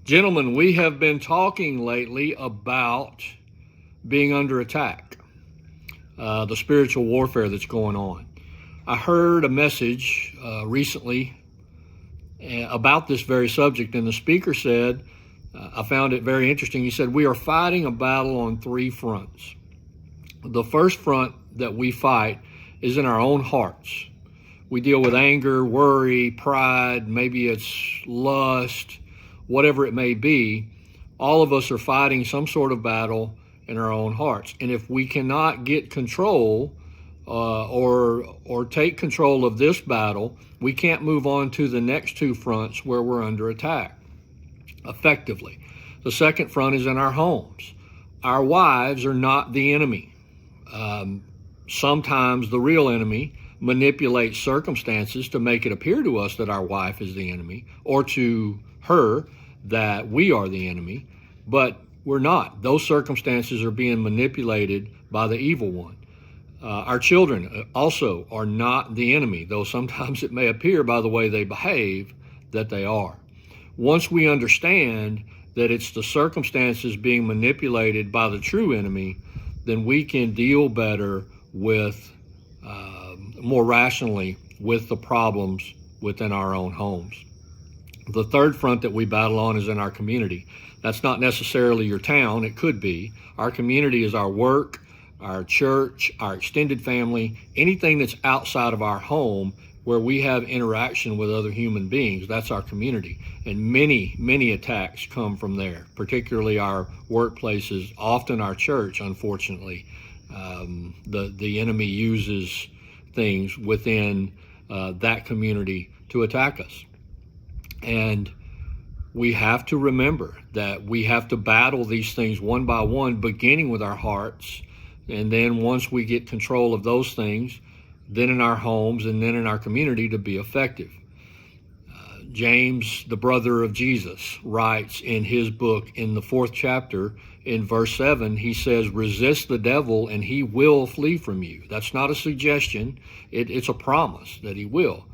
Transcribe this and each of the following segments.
Gentlemen, we have been talking lately about being under attack, the spiritual warfare that's going on. I heard a message recently about this very subject, and the speaker said, I found it very interesting. He said, we are fighting a battle on three fronts. The first front that we fight is in our own hearts. We deal with anger, worry, pride, maybe it's lust, whatever it may be. All of us are fighting some sort of battle in our own hearts. And if we cannot get control or take control of this battle, we can't move on to the next two fronts where we're under attack effectively. The second front is in our homes. Our wives are not the enemy. Sometimes the real enemy manipulates circumstances to make it appear to us that our wife is the enemy, or to her that we are the enemy, but we're not. Those circumstances are being manipulated by the evil one. Our children also are not the enemy, though sometimes it may appear by the way they behave that they are. Once we understand that it's the circumstances being manipulated by the true enemy, then we can deal better with, more rationally, with the problems within our own homes. The third front that we battle on is in our community. That's not necessarily your town, it could be. Our community is our work, our church, our extended family, anything that's outside of our home where we have interaction with other human beings. That's our community. And many attacks come from there, particularly our workplaces, often our church, unfortunately. The enemy uses things within that community to attack us. And we have to remember that we have to battle these things one by one, beginning with our hearts. And then once we get control of those things, then in our homes and then in our community to be effective. James, the brother of Jesus, writes in his book in the 4th chapter in verse 7, he says, resist the devil and he will flee from you. That's not a suggestion. It's a promise that he will.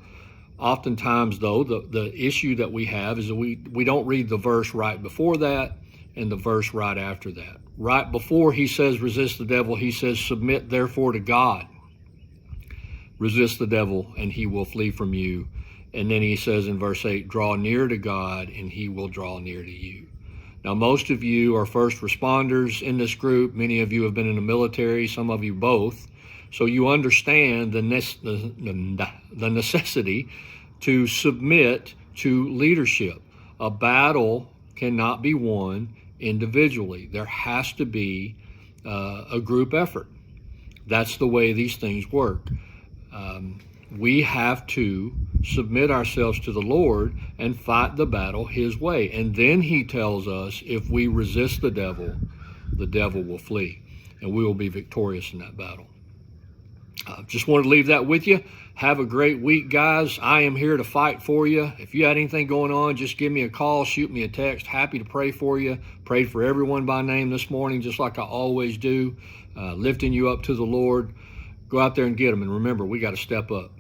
Oftentimes, though, the issue that we have is that we don't read the verse right before that and the verse right after that. Right before he says resist the devil, he says submit therefore to God. Resist the devil and he will flee from you. And then he says in verse 8, draw near to God and he will draw near to you. Now, most of you are first responders in this group. Many of you have been in the military, some of you both. So you understand the necessity to submit to leadership. A battle cannot be won individually. There has to be a group effort. That's the way these things work. We have to submit ourselves to the Lord and fight the battle his way. And then he tells us if we resist the devil will flee, and we will be victorious in that battle. Just wanted to leave that with you. Have a great week, guys. I am here to fight for you. If you had anything going on, just give me a call, shoot me a text. Happy to pray for you. Prayed for everyone by name this morning, just like I always do, lifting you up to the Lord. Go out there and get them. And remember, we got to step up.